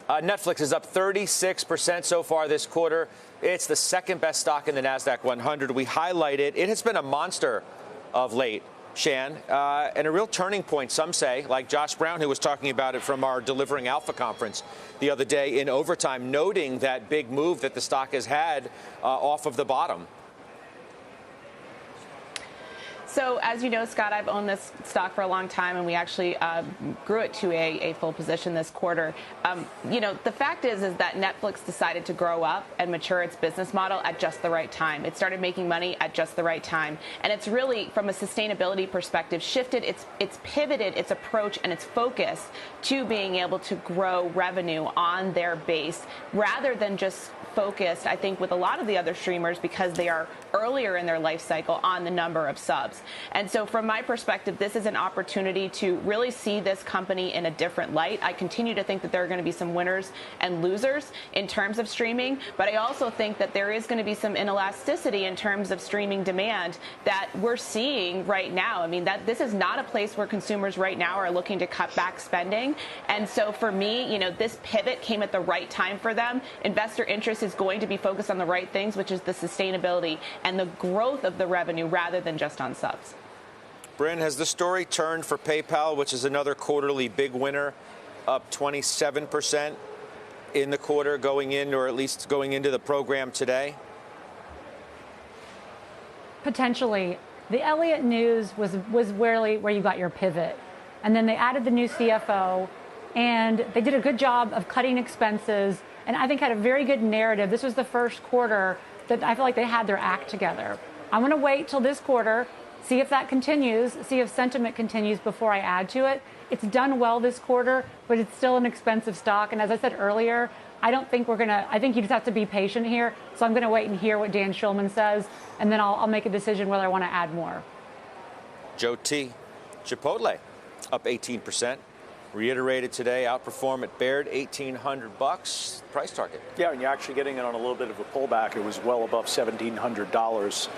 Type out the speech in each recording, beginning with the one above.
Netflix is up 36% so far this quarter. It's the second best stock in the NASDAQ 100. We highlight it. It has been a monster of late, Shan, and a real turning point, some say, like Josh Brown, who was talking about it from our Delivering Alpha conference the other day in overtime, noting that big move that the stock has had off of the bottom. So, as you know, Scott, I've owned this stock for a long time, and we actually grew it to a full position this quarter. The fact is that Netflix decided to grow up and mature its business model at just the right time. It started making money at just the right time. And it's really, from a sustainability perspective, shifted, it's pivoted its approach and its focus to being able to grow revenue on their base rather than just focused, I think, with a lot of the other streamers because they are earlier in their life cycle on the number of subs. And so from my perspective, this is an opportunity to really see this company in a different light. I continue to think that there are going to be some winners and losers in terms of streaming, but I also think that there is going to be some inelasticity in terms of streaming demand that we're seeing right now. I mean, that this is not a place where consumers right now are looking to cut back spending. And so for me, this pivot came at the right time for them. Investor interest is going to be focused on the right things, which is the sustainability and the growth of the revenue rather than just on subs. Bryn, has the story turned for PayPal, which is another quarterly big winner, up 27% in the quarter going in, or at least going into the program today? Potentially. The Elliott news was really where you got your pivot. And then they added the new CFO, and they did a good job of cutting expenses, and I think had a very good narrative. This was the first quarter that I feel like they had their act together. I'm going to wait till this quarter, see if that continues, see if sentiment continues before I add to it. It's done well this quarter, but it's still an expensive stock. And as I said earlier, I think you just have to be patient here. So I'm going to wait and hear what Dan Schulman says, and then I'll make a decision whether I want to add more. Joe T. Chipotle up 18%. Reiterated today, outperform at Baird, $1,800 price target. Yeah, and you're actually getting it on a little bit of a pullback. It was well above $1,700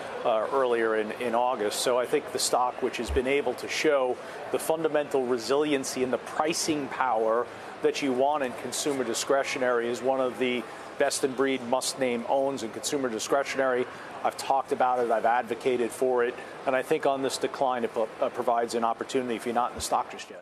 earlier in August. So I think the stock, which has been able to show the fundamental resiliency and the pricing power that you want in consumer discretionary, is one of the best-in-breed must-name owns in consumer discretionary. I've talked about it. I've advocated for it. And I think on this decline, it provides an opportunity if you're not in the stock just yet.